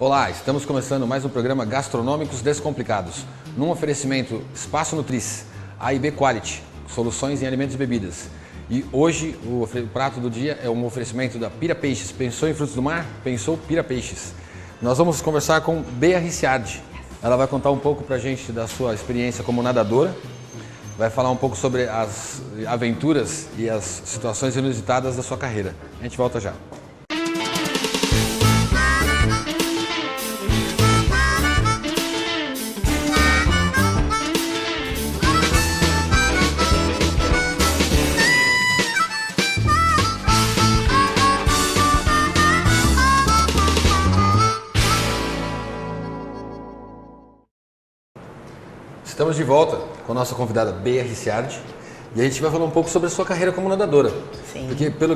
Olá, estamos começando mais um programa Gastronômicos Descomplicados, num oferecimento Espaço Nutris, A e B Quality, soluções em alimentos e bebidas. E hoje o prato do dia é um oferecimento da Pira Peixes. Pensou em frutos do mar? Pensou Pira Peixes. Nós vamos conversar com Bea Ricciardi. Ela vai contar um pouco pra gente da sua experiência como nadadora, vai falar um pouco sobre as aventuras e as situações inusitadas da sua carreira. A gente volta já. Estamos de volta com a nossa convidada Bea Ricciardi e a gente vai falar um pouco sobre a sua carreira como nadadora. Sim. Porque pela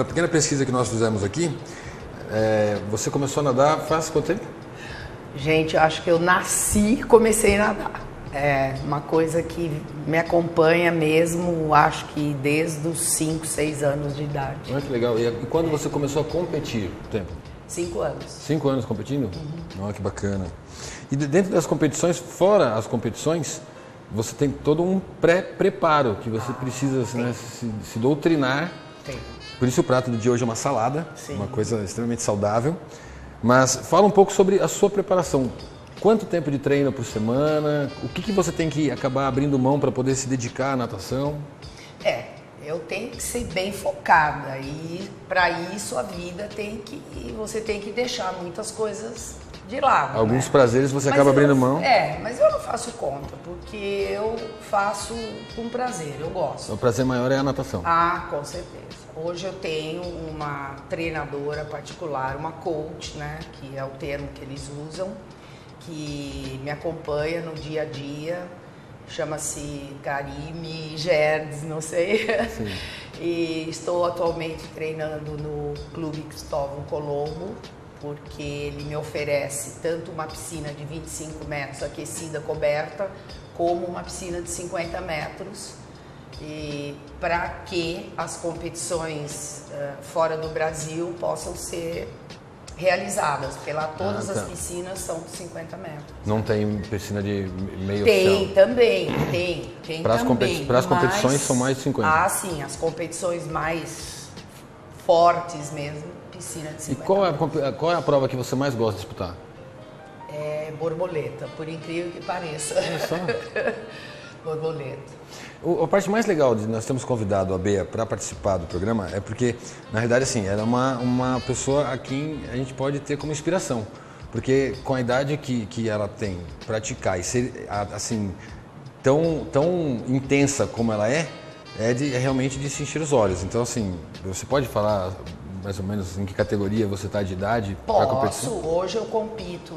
pequena pesquisa que nós fizemos aqui, você começou a nadar faz quanto tempo? Gente, eu acho que eu nasci e comecei a nadar. É uma coisa que me acompanha mesmo, acho que desde os 5, 6 anos de idade. Olha que legal. E quando você começou a competir? Tempo? 5 anos. 5 anos competindo? Olha que bacana. E dentro das competições, fora as competições, você tem todo um pré-preparo que você precisa se doutrinar. Tem. Por isso o prato de hoje é uma salada, Sim. Uma coisa extremamente saudável. Mas fala um pouco sobre a sua preparação. Quanto tempo de treino por semana? O que você tem que acabar abrindo mão para poder se dedicar à natação? Eu tenho que ser bem focada e para isso você tem que deixar muitas coisas de lado. Alguns prazeres você acaba abrindo mão? Mas eu não faço conta, porque eu faço com prazer, eu gosto. O prazer maior é a natação. Ah, com certeza. Hoje eu tenho uma treinadora particular, uma coach, né, que é o termo que eles usam, que me acompanha no dia a dia. Chama-se Karime Gerdes, não sei. Sim. E estou atualmente treinando no Clube Cristóvão Colombo, porque ele me oferece tanto uma piscina de 25 metros aquecida, coberta, como uma piscina de 50 metros. E para que as competições fora do Brasil possam ser realizadas. Todas as piscinas são de 50 metros. Não tem piscina de meio Tem oceano? Tem Para também. as competições são mais de 50? Ah, sim. As competições mais fortes mesmo, piscina de 50 E qual é a prova que você mais gosta de disputar? É borboleta, por incrível que pareça. Olha só. Borboleta. A parte mais legal de nós termos convidado a Bea para participar do programa é porque, na realidade, assim, ela é uma pessoa a quem a gente pode ter como inspiração. Porque com a idade que ela tem, praticar e ser, assim, tão intensa como ela é realmente de se encher os olhos. Então, assim, você pode falar mais ou menos em que categoria você está de idade para a competição? Hoje eu compito,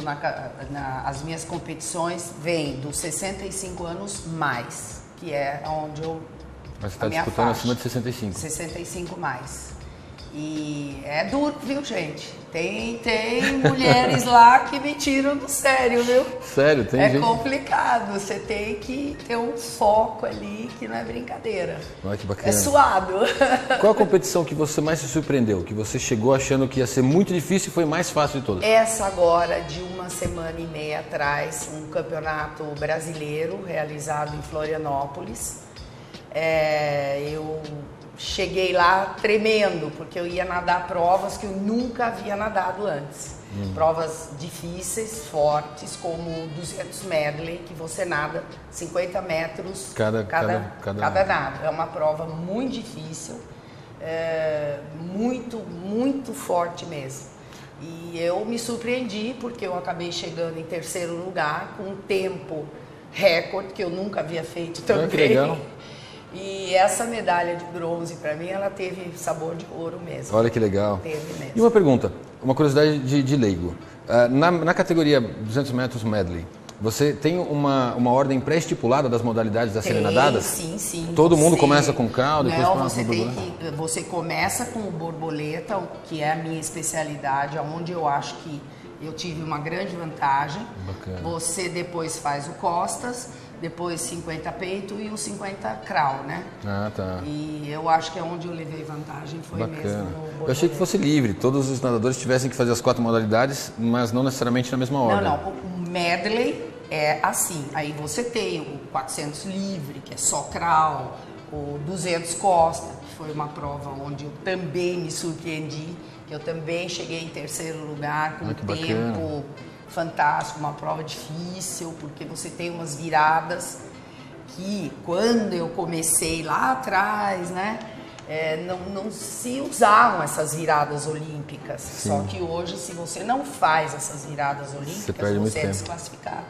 as minhas competições vêm dos 65 anos mais, que é onde eu... Mas você está disputando acima de 65? 65 mais. E é duro, viu, gente? Tem mulheres lá que me tiram do sério, viu? Sério? Tem gente? É complicado, você tem que ter um foco ali que não é brincadeira. Olha que bacana. É suado. Qual a competição que você mais se surpreendeu? Que você chegou achando que ia ser muito difícil e foi mais fácil de todas? Essa agora, de uma semana e meia atrás, um campeonato brasileiro realizado em Florianópolis. Eu cheguei lá tremendo, porque eu ia nadar provas que eu nunca havia nadado antes. Provas difíceis, fortes, como 200 medley, que você nada 50 metros cada nado. É uma prova muito difícil, muito forte mesmo. E eu me surpreendi, porque eu acabei chegando em terceiro lugar, com um tempo recorde, que eu nunca havia feito também. Que legal. E essa medalha de bronze, para mim, ela teve sabor de ouro mesmo. Olha que legal. Teve mesmo. E uma pergunta, uma curiosidade de leigo. Na categoria 200 metros medley, Você tem uma ordem pré-estipulada das modalidades a serem nadadas? Sim. Todo mundo começa com crawl, depois não, com você começa com o borboleta, que é a minha especialidade, onde eu acho que eu tive uma grande vantagem. Bacana. Você depois faz o costas, depois 50 peito e o 50 crawl, né? Ah, tá. E eu acho que é onde eu levei vantagem, foi Bacana. mesmo no borboleta. Eu achei que fosse livre, todos os nadadores tivessem que fazer as 4 modalidades, mas não necessariamente na mesma ordem. Não, o medley é assim, aí você tem o 400 livre, que é só crawl, o 200 costa, que foi uma prova onde eu também me surpreendi, que eu também cheguei em 3º lugar, com um tempo bacana. fantástico, uma prova difícil, porque você tem umas viradas que quando eu comecei lá atrás, né, não se usavam essas viradas olímpicas. Sim. Só que hoje, se você não faz essas viradas olímpicas, você é desclassificado.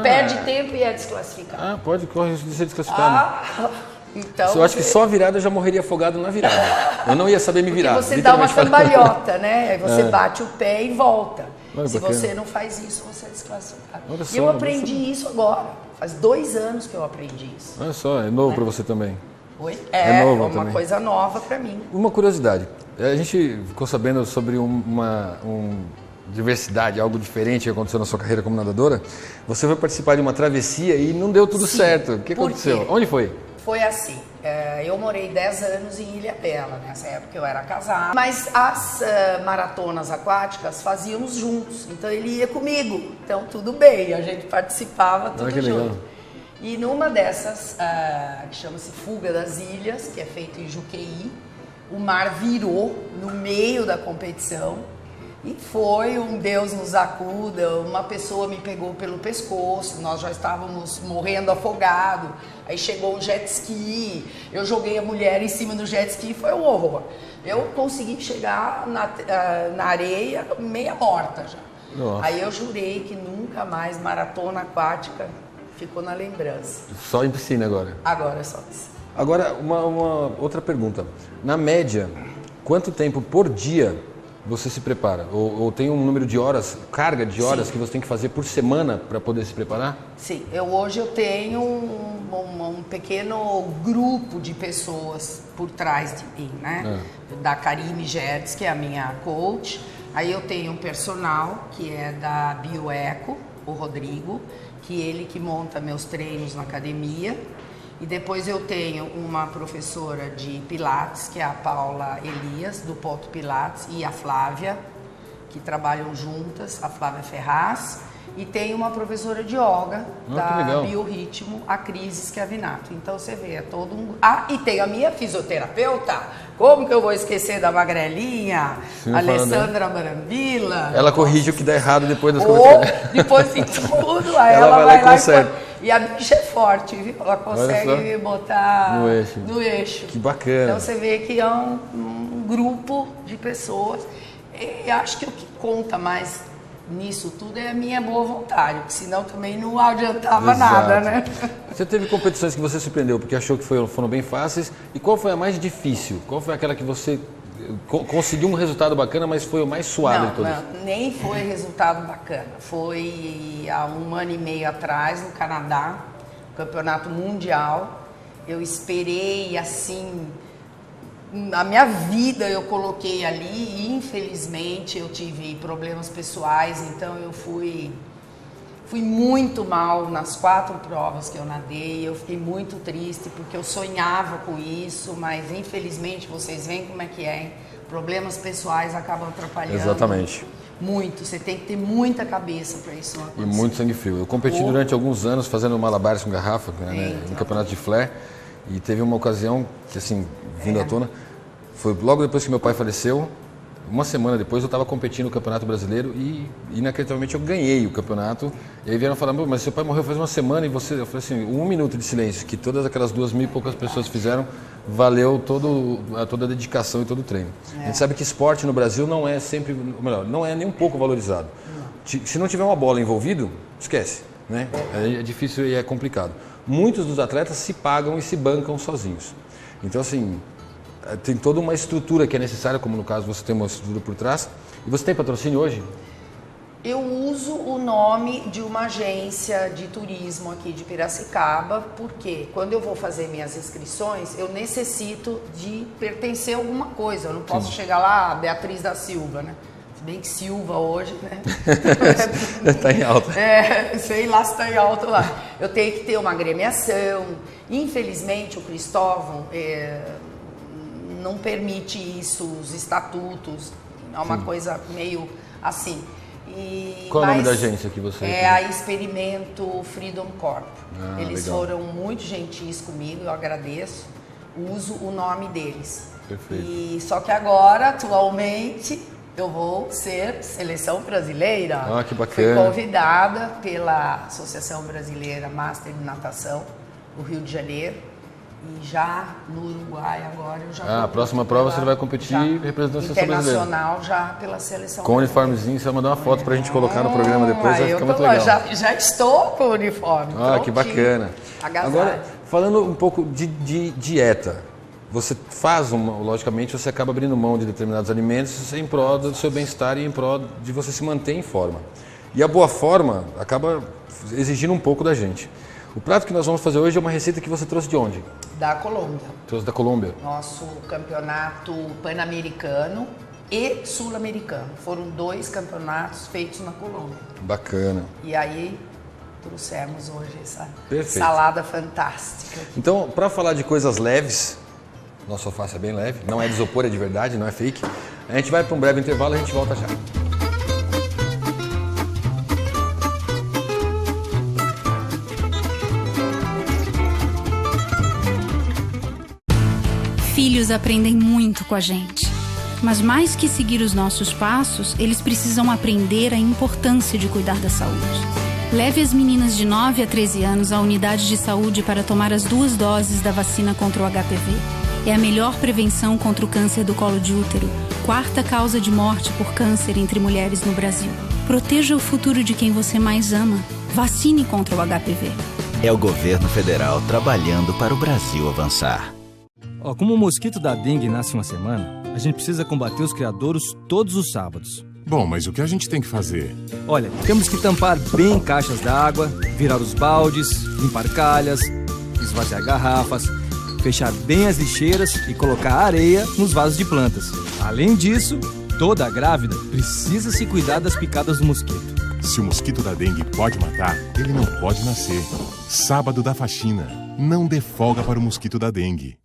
Perde tempo e é desclassificado. Corre risco de ser desclassificado. Então, eu acho que só a virada eu já morreria afogado na virada. Eu não ia saber me virar. Porque você dá uma cambalhota, né? Aí você bate o pé e volta. Se você não faz isso, você é desclassificado. E eu aprendi isso agora. Faz 2 anos que eu aprendi isso. Olha só, é novo para você também. Oi? É novo uma também. Coisa nova para mim. Uma curiosidade. A gente ficou sabendo sobre diversidade, algo diferente que aconteceu na sua carreira como nadadora. Você foi participar de uma travessia e não deu tudo certo. O que aconteceu? Onde foi? Foi assim, eu morei 10 anos em Ilhabela, nessa época eu era casada, mas as maratonas aquáticas fazíamos juntos, então ele ia comigo, então tudo bem, a gente participava tudo junto. Legal. E numa dessas, que chama-se Fuga das Ilhas, que é feito em Juqueí, o mar virou no meio da competição. E foi um Deus nos acuda, uma pessoa me pegou pelo pescoço, nós já estávamos morrendo afogado, aí chegou um jet ski, eu joguei a mulher em cima do jet ski, foi um horror. Eu consegui chegar na areia meia morta já. Nossa. Aí eu jurei que nunca mais maratona aquática ficou na lembrança. Só em piscina agora? Agora é só piscina. Agora, uma outra pergunta. Na média, quanto tempo por dia você se prepara? Ou tem um número de horas, carga de horas que você tem que fazer por semana para poder se preparar? Sim, hoje eu tenho um pequeno grupo de pessoas por trás de mim, né? Da Karime Gerdes, que é a minha coach. Aí eu tenho um personal, que é da Bioeco, o Rodrigo, que ele que monta meus treinos na academia. E depois eu tenho uma professora de Pilates, que é a Paula Elias, do Poto Pilates, e a Flávia, que trabalham juntas, a Flávia Ferraz. E tem uma professora de yoga da Biorritmo, a Cris Schiavinato. Então você vê, é todo um... e tem a minha fisioterapeuta. Como que eu vou esquecer da magrelinha? Alessandra Marambila. Ela corrige o que dá errado depois das coisas. Depois de tudo, aí ela vai lá e a bicha é forte, viu? Ela consegue me botar no eixo. Que bacana. Então você vê que é um grupo de pessoas. E acho que o que conta mais nisso tudo é a minha boa vontade, porque senão também não adiantava nada, né? Você teve competições que você surpreendeu porque achou que foram bem fáceis, e qual foi a mais difícil? Qual foi aquela que você conseguiu um resultado bacana, mas foi o mais suado de todas? Não, nem foi resultado bacana. Foi há 1 ano e meio atrás, no Canadá, campeonato mundial. Eu esperei, assim, a minha vida eu coloquei ali e infelizmente eu tive problemas pessoais, então eu fui muito mal nas 4 provas que eu nadei, eu fiquei muito triste porque eu sonhava com isso, mas infelizmente vocês veem como é que é, hein? Problemas pessoais acabam atrapalhando. Exatamente. Muito, você tem que ter muita cabeça para isso acontecer. E muito sangue frio. Eu competi durante alguns anos fazendo malabares com garrafa, né, no campeonato de flare, e teve uma ocasião que, assim, vindo à tona, foi logo depois que meu pai faleceu. Uma semana depois eu estava competindo no Campeonato Brasileiro e inacreditavelmente eu ganhei o campeonato. E aí vieram falar, mas seu pai morreu faz uma semana e você... Eu falei assim, 1 minuto de silêncio, que todas aquelas 2.000 e poucas pessoas fizeram, valeu toda a dedicação e todo o treino. A gente sabe que esporte no Brasil não é sempre, melhor, não é nem um pouco valorizado. Se não tiver uma bola envolvido, esquece, né? É difícil e é complicado. Muitos dos atletas se pagam e se bancam sozinhos. Então, assim, tem toda uma estrutura que é necessária, como no caso você tem uma estrutura por trás. E você tem patrocínio hoje? Eu uso o nome de uma agência de turismo aqui de Piracicaba, porque quando eu vou fazer minhas inscrições, eu necessito de pertencer a alguma coisa. Eu não posso chegar lá, Beatriz da Silva, né? Se bem que Silva hoje, né? Está em alta. Sei lá se está em alta lá. Eu tenho que ter uma agremiação. Infelizmente, o Cristóvão não permite isso, os estatutos. É uma coisa meio assim. Qual é o nome da agência que você... É a Experimento Freedom Corp. Eles legal. foram muito gentis comigo, eu agradeço. Uso o nome deles. Perfeito. Só que agora, atualmente, eu vou ser seleção brasileira. Que bacana. Fui convidada pela Associação Brasileira Master de Natação do Rio de Janeiro. E já no Uruguai agora eu já a próxima prova você vai competir representando a seleção brasileira. Internacional já pela seleção com uniformezinho, você vai mandar uma foto pra gente colocar no programa depois, vai ficar muito legal. Já estou com o uniforme. Que bacana. Agasalho. Agora, falando um pouco de dieta, você faz logicamente você acaba abrindo mão de determinados alimentos em prol do seu bem-estar e em prol de você se manter em forma. E a boa forma acaba exigindo um pouco da gente. O prato que nós vamos fazer hoje é uma receita que você trouxe de onde? Da Colômbia. Trouxe da Colômbia. Nosso campeonato pan-americano e sul-americano. Foram 2 campeonatos feitos na Colômbia. Bacana. E aí trouxemos hoje essa Perfeito. Salada fantástica. Então, para falar de coisas leves, nosso alface é bem leve, não é de isopor, é de verdade, não é fake. A gente vai para um breve intervalo e a gente volta já. Filhos aprendem muito com a gente. Mas mais que seguir os nossos passos, eles precisam aprender a importância de cuidar da saúde. Leve as meninas de 9 a 13 anos à unidade de saúde para tomar as 2 doses da vacina contra o HPV. É a melhor prevenção contra o câncer do colo de útero, 4ª causa de morte por câncer entre mulheres no Brasil. Proteja o futuro de quem você mais ama. Vacine contra o HPV. É o governo federal trabalhando para o Brasil avançar. Como o mosquito da dengue nasce uma semana, a gente precisa combater os criadouros todos os sábados. Bom, mas o que a gente tem que fazer? Olha, temos que tampar bem caixas d'água, virar os baldes, limpar calhas, esvaziar garrafas, fechar bem as lixeiras e colocar areia nos vasos de plantas. Além disso, toda grávida precisa se cuidar das picadas do mosquito. Se o mosquito da dengue pode matar, ele não pode nascer. Sábado da faxina. Não dê folga para o mosquito da dengue.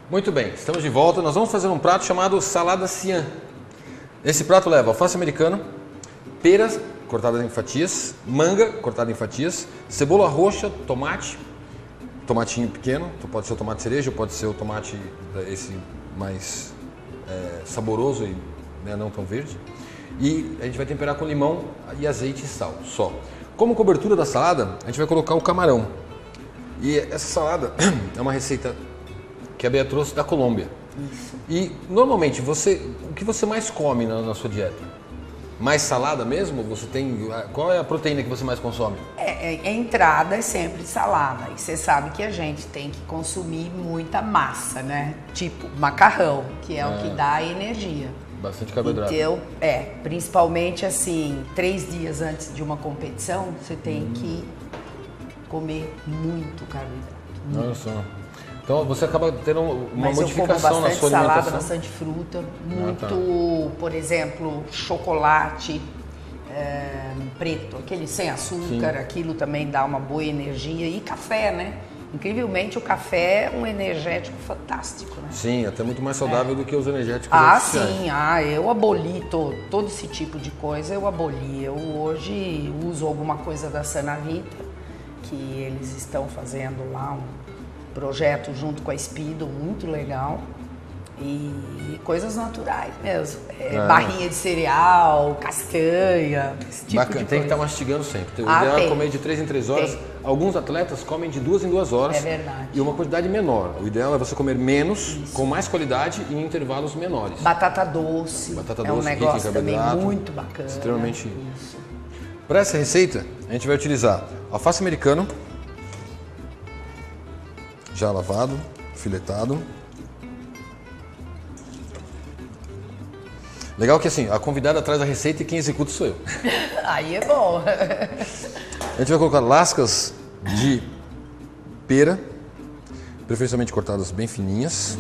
Muito bem, estamos de volta. Nós vamos fazer um prato chamado salada cian. Esse prato leva alface americano, peras cortadas em fatias, manga cortada em fatias, cebola roxa, tomate, tomatinho pequeno, pode ser o tomate cereja, pode ser o tomate esse mais saboroso e não tão verde. E a gente vai temperar com limão e azeite e sal, só. Como cobertura da salada, a gente vai colocar o camarão. E essa salada é uma receita que a Bea trouxe da Colômbia. Isso. E normalmente, o que você mais come na sua dieta? Mais salada mesmo? Qual é a proteína que você mais consome? A entrada é sempre salada. E você sabe que a gente tem que consumir muita massa, né? Tipo macarrão, que é o que dá energia. Bastante carboidrato. Então, principalmente assim, 3 dias antes de uma competição, você tem que comer muito carboidrato. Olha só. Então você acaba tendo uma Mas modificação na sua salada, alimentação. bastante fruta, muito, por exemplo, chocolate preto, aquele sem açúcar, aquilo também dá uma boa energia. E café, né? Incrivelmente o café é um energético fantástico, né? Sim, até muito mais saudável do que os energéticos artificiais. Sim, eu aboli todo esse tipo de coisa, eu aboli. Eu hoje uso alguma coisa da Sanavita, que eles estão fazendo lá um projeto junto com a Speedo, muito legal. E coisas naturais mesmo. Barrinha de cereal, castanha, esse tipo de coisa. Tem que estar mastigando sempre. O ideal é comer de 3 em 3 horas. Tem. Alguns atletas comem de 2 em 2 horas. É verdade. E uma quantidade menor. O ideal é você comer menos, com mais qualidade e em intervalos menores. Batata doce. É um negócio também muito bacana. Extremamente. Isso. Para essa receita, a gente vai utilizar alface americano, já lavado, filetado. Legal que assim, a convidada traz a receita e quem executa sou eu. Aí é bom. A gente vai colocar lascas de pera, preferencialmente cortadas bem fininhas.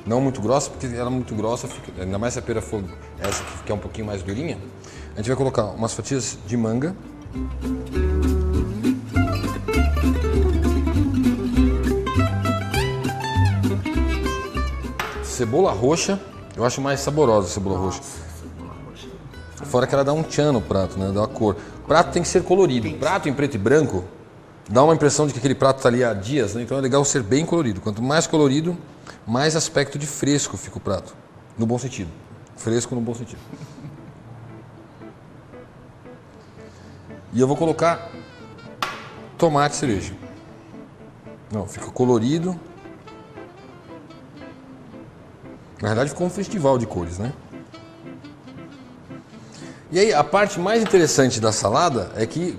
Não muito grossa, porque ela muito grossa, fica, ainda mais se a pera for essa que é um pouquinho mais durinha. A gente vai colocar umas fatias de manga. Cebola roxa, eu acho mais saborosa a cebola roxa. Fora que ela dá um tchan no prato, né? Dá uma cor. O prato tem que ser colorido. O prato em preto e branco dá uma impressão de que aquele prato está ali há dias, né? Então é legal ser bem colorido. Quanto mais colorido, mais aspecto de fresco fica o prato. No bom sentido. Fresco no bom sentido. E eu vou colocar tomate cereja. Não, fica colorido. Na verdade ficou um festival de cores, né? E aí a parte mais interessante da salada é que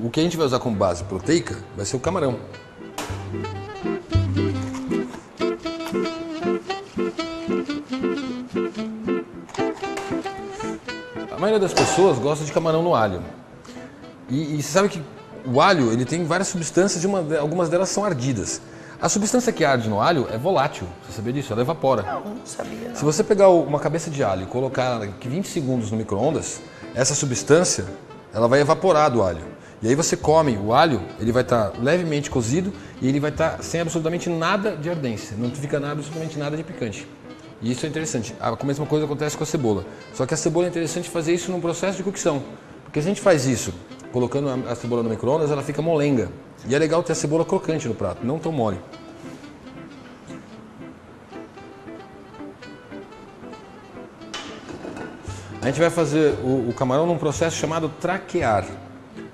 o que a gente vai usar como base proteica vai ser o camarão. A maioria das pessoas gosta de camarão no alho. E você sabe que o alho ele tem várias substâncias e algumas delas são ardidas. A substância que arde no alho é volátil, você sabia disso? Ela evapora. Não sabia. Não. Se você pegar uma cabeça de alho e colocar 20 segundos no micro-ondas, essa substância ela vai evaporar do alho. E aí você come o alho, ele vai estar levemente cozido e ele vai estar sem absolutamente nada de ardência, não fica absolutamente nada de picante. E isso é interessante. A mesma coisa acontece com a cebola. Só que a cebola é interessante fazer isso num processo de cocção. Porque se a gente faz isso colocando a cebola no micro-ondas, ela fica molenga. E é legal ter a cebola crocante no prato, não tão mole. A gente vai fazer o camarão num processo chamado traquear.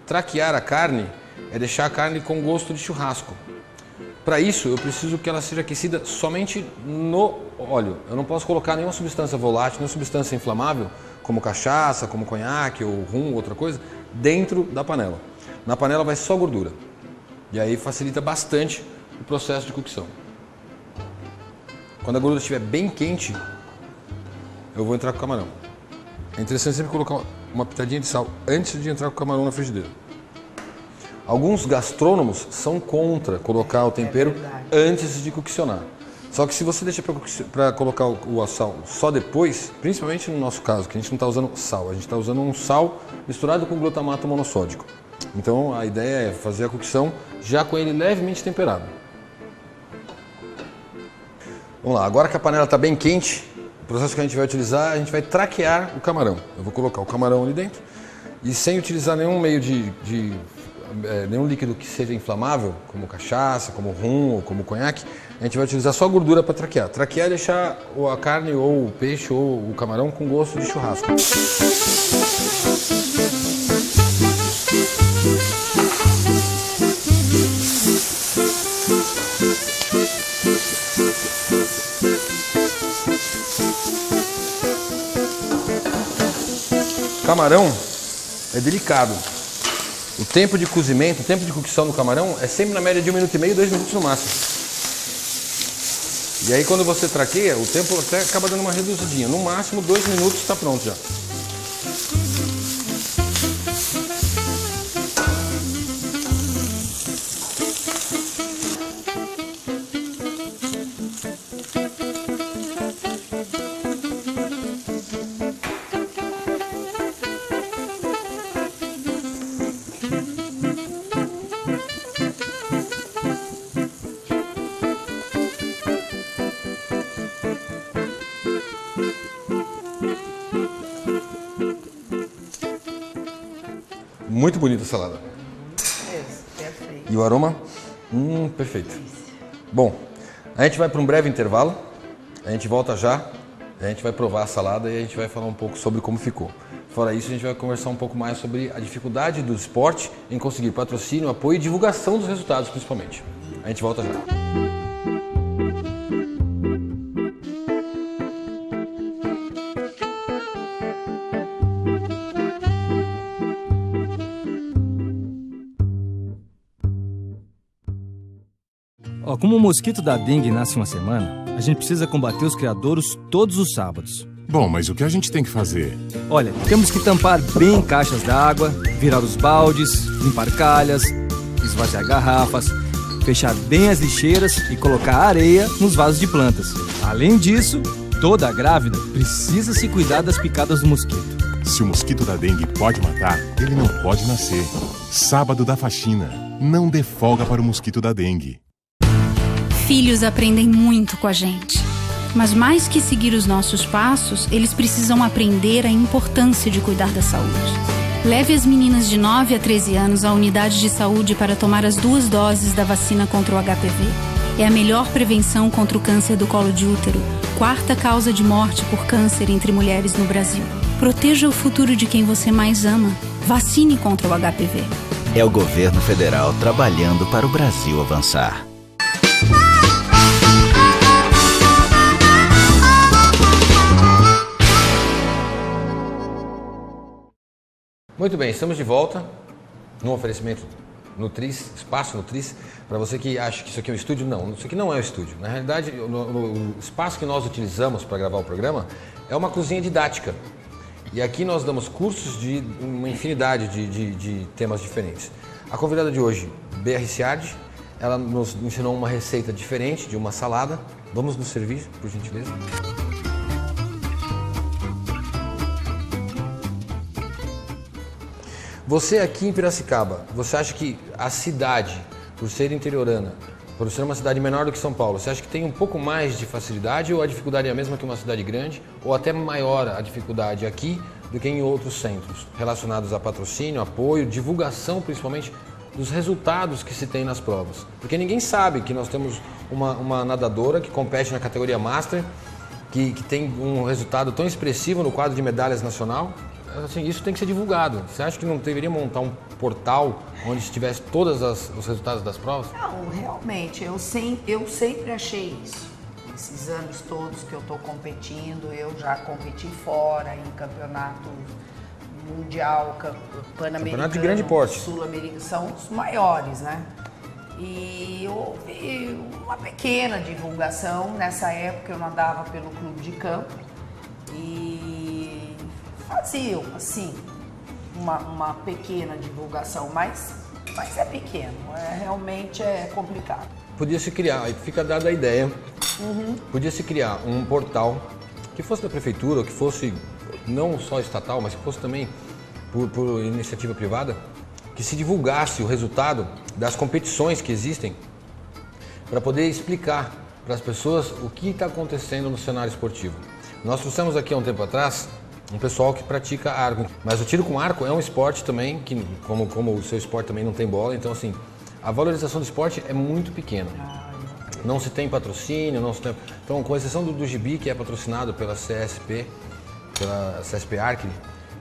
Traquear a carne é deixar a carne com gosto de churrasco. Para isso, eu preciso que ela seja aquecida somente no óleo. Eu não posso colocar nenhuma substância volátil, nenhuma substância inflamável, como cachaça, como conhaque ou rum, outra coisa, dentro da panela. Na panela vai só gordura. E aí facilita bastante o processo de cocção. Quando a gordura estiver bem quente, eu vou entrar com o camarão. É interessante sempre colocar uma pitadinha de sal antes de entrar com o camarão na frigideira. Alguns gastrônomos são contra colocar o tempero antes de coccionar. Só que se você deixa para colocar o sal só depois, principalmente no nosso caso, que a gente não está usando sal, a gente está usando um sal misturado com glutamato monossódico. Então a ideia é fazer a cocção já com ele levemente temperado. Vamos lá, agora que a panela está bem quente, o processo que a gente vai utilizar, a gente vai traquear o camarão. Eu vou colocar o camarão ali dentro e sem utilizar nenhum meio nenhum líquido que seja inflamável, como cachaça, como rum ou como conhaque, a gente vai utilizar só a gordura para traquear. Traquear é deixar a carne ou o peixe ou o camarão com gosto de churrasco. Camarão é delicado. O tempo de cozimento, o tempo de cocção do camarão é sempre na média de 1 minuto e meio, 2 minutos no máximo. E aí quando você traqueia, o tempo até acaba dando uma reduzidinha. No máximo 2 minutos está pronto já. Muito bonita a salada. Perfeito. E o aroma? Perfeito. Bom, a gente vai para um breve intervalo. A gente volta já. A gente vai provar a salada e a gente vai falar um pouco sobre como ficou. Fora isso, a gente vai conversar um pouco mais sobre a dificuldade do esporte em conseguir patrocínio, apoio e divulgação dos resultados, principalmente. A gente volta já. Como o mosquito da dengue nasce uma semana, a gente precisa combater os criadouros todos os sábados. Bom, mas o que a gente tem que fazer? Olha, temos que tampar bem caixas d'água, virar os baldes, limpar calhas, esvaziar garrafas, fechar bem as lixeiras e colocar areia nos vasos de plantas. Além disso, toda grávida precisa se cuidar das picadas do mosquito. Se o mosquito da dengue pode matar, ele não pode nascer. Sábado da faxina. Não dê folga para o mosquito da dengue. Filhos aprendem muito com a gente. Mas mais que seguir os nossos passos, eles precisam aprender a importância de cuidar da saúde. Leve as meninas de 9 a 13 anos à unidade de saúde para tomar as 2 doses da vacina contra o HPV. É a melhor prevenção contra o câncer do colo de útero, 4ª causa de morte por câncer entre mulheres no Brasil. Proteja o futuro de quem você mais ama. Vacine contra o HPV. É o governo federal trabalhando para o Brasil avançar. Muito bem, estamos de volta no oferecimento Nutris, Espaço Nutris. Para você que acha que isso aqui é um estúdio, não, isso aqui não é um estúdio. Na realidade, o espaço que nós utilizamos para gravar o programa é uma cozinha didática. E aqui nós damos cursos de uma infinidade de temas diferentes. A convidada de hoje, BR Ciardi, ela nos ensinou uma receita diferente de uma salada. Vamos nos servir, por gentileza? Você aqui em Piracicaba, você acha que a cidade, por ser interiorana, por ser uma cidade menor do que São Paulo, você acha que tem um pouco mais de facilidade ou a dificuldade é a mesma que uma cidade grande? Ou até maior a dificuldade aqui do que em outros centros, relacionados a patrocínio, apoio, divulgação principalmente dos resultados que se tem nas provas? Porque ninguém sabe que nós temos uma nadadora que compete na categoria Master, que tem um resultado tão expressivo no quadro de medalhas nacional. Assim, isso tem que ser divulgado. Você acha que não deveria montar um portal onde estivesse todos os resultados das provas? Não, realmente, eu sempre achei isso. Esses anos todos que eu estou competindo, eu já competi fora em campeonato mundial, pan-americano, campeonato de grande porte, sul-americano, são os maiores, né? E houve uma pequena divulgação. Nessa época eu nadava pelo clube de campo e faziam, assim, uma pequena divulgação, mas é pequeno, realmente é complicado. Podia-se criar, aí fica dada a ideia, podia-se criar um portal que fosse da prefeitura, ou que fosse não só estatal, mas que fosse também por iniciativa privada, que se divulgasse o resultado das competições que existem para poder explicar para as pessoas o que está acontecendo no cenário esportivo. Nós trouxemos aqui há um tempo atrás um pessoal que pratica arco, mas o tiro com arco é um esporte também, que como o seu esporte também não tem bola, então assim, a valorização do esporte é muito pequena. Não se tem patrocínio, então com exceção do Gibi, que é patrocinado pela CSP Archery,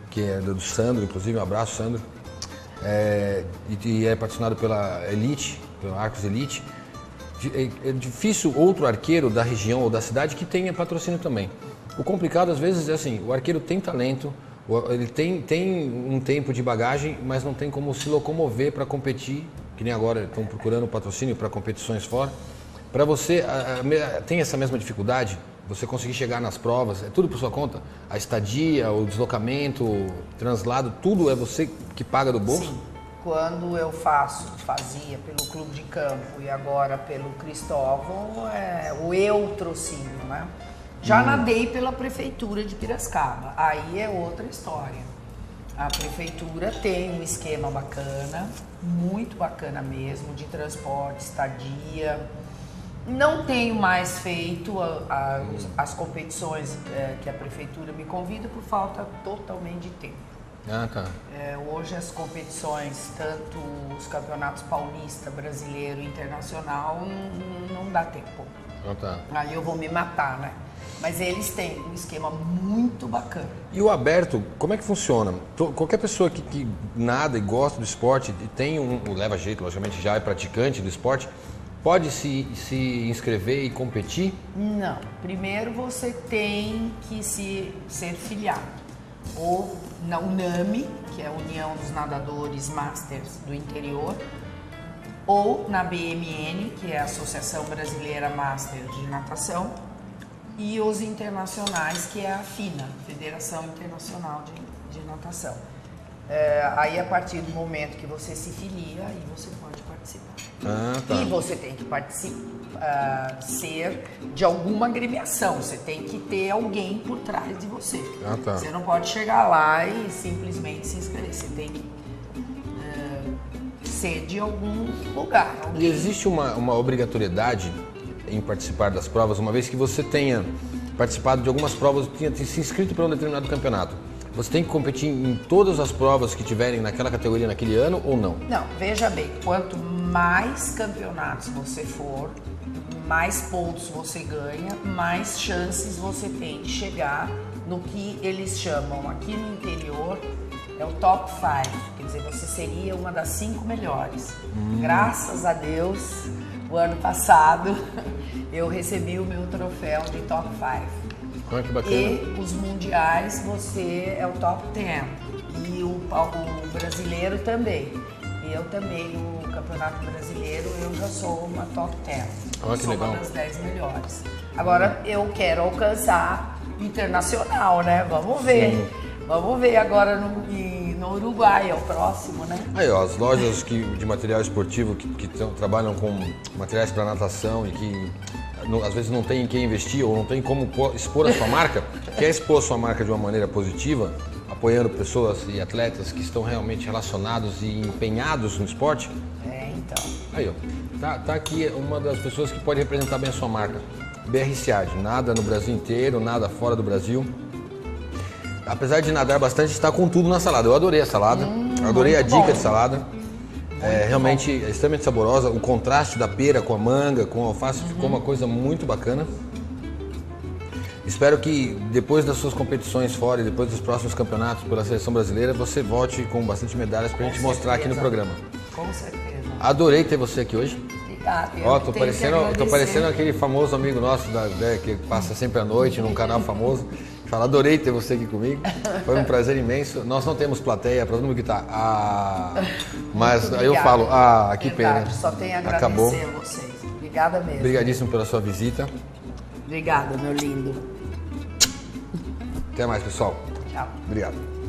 que é do Sandro, inclusive, um abraço, Sandro, e é patrocinado pela Elite, pela Arcos Elite. É difícil outro arqueiro da região ou da cidade que tenha patrocínio também. O complicado às vezes é assim, o arqueiro tem talento, ele tem um tempo de bagagem, mas não tem como se locomover para competir, que nem agora estão procurando patrocínio para competições fora. Para você, tem essa mesma dificuldade? Você conseguir chegar nas provas, é tudo por sua conta? A estadia, o deslocamento, o translado, tudo é você que paga do bolso? Sim. Quando eu fazia pelo Clube de Campo e agora pelo Cristóvão, o eutrocínio, né? Já nadei pela Prefeitura de Piracicaba, aí é outra história. A Prefeitura tem um esquema bacana, muito bacana mesmo, de transporte, estadia. Não tenho mais feito as competições que a Prefeitura me convida por falta totalmente de tempo. Ah, tá. Hoje as competições, tanto os campeonatos paulista, brasileiro e internacional, não dá tempo. Ah, tá. Aí eu vou me matar, né? Mas eles têm um esquema muito bacana. E o aberto, como é que funciona? Qualquer pessoa que nada e gosta do esporte e tem leva jeito, logicamente já é praticante do esporte, pode se inscrever e competir? Não. Primeiro você tem que ser filiado. Ou na UNAMI, que é a União dos Nadadores Masters do Interior, ou na BMN, que é a Associação Brasileira Master de Natação, e os internacionais, que é a FINA, Federação Internacional de Natação. Aí, a partir do momento que você se filia, aí você pode participar. Tá. E você tem que ser de alguma agremiação, você tem que ter alguém por trás de você. Tá. Você não pode chegar lá e simplesmente se inscrever, você tem que ser de algum lugar. E existe uma obrigatoriedade em participar das provas, uma vez que você tenha participado de algumas provas, tenha se inscrito para um determinado campeonato? Você tem que competir em todas as provas que tiverem naquela categoria naquele ano ou não? Não, veja bem, quanto mais campeonatos você for, mais pontos você ganha, mais chances você tem de chegar no que eles chamam aqui no interior, é o top 5, quer dizer, você seria uma das 5 melhores. Graças a Deus, o ano passado, eu recebi o meu troféu de top 5. Ah, que bacana. E os mundiais, você é o top 10. E o brasileiro também. E eu também, o campeonato brasileiro, eu já sou uma top 10. Ah, que sou legal. uma das 10 melhores. Agora, eu quero alcançar internacional, né? Vamos ver. Sim. Vamos ver agora no Uruguai, é o próximo, né? Aí, ó, as lojas de material esportivo que trabalham com materiais para natação e que às vezes não tem em quem investir ou não tem como expor a sua marca, quer expor a sua marca de uma maneira positiva, apoiando pessoas e atletas que estão realmente relacionados e empenhados no esporte? Então. Aí, ó, tá aqui uma das pessoas que pode representar bem a sua marca. BR-Ciad, nada no Brasil inteiro, nada fora do Brasil. Apesar de nadar bastante, está com tudo na salada. Eu adorei a salada, adorei a dica de salada. Realmente é extremamente saborosa. O contraste da pera com a manga, com a alface, ficou uma coisa muito bacana. Espero que depois das suas competições fora e depois dos próximos campeonatos pela seleção brasileira, você volte com bastante medalhas pra gente mostrar aqui no programa. Com certeza. Adorei ter você aqui hoje. Obrigada. Ó, tô parecendo aquele famoso amigo nosso que passa sempre à noite num canal famoso. Fala, adorei ter você aqui comigo. Foi um prazer imenso. Nós não temos plateia para todo mundo que tá. Mas aí eu falo, que Verdade, pena. Só tenho a agradecer Acabou. a vocês. Obrigada mesmo. Obrigadíssimo pela sua visita. Obrigada, meu lindo. Até mais, pessoal. Tchau. Obrigado.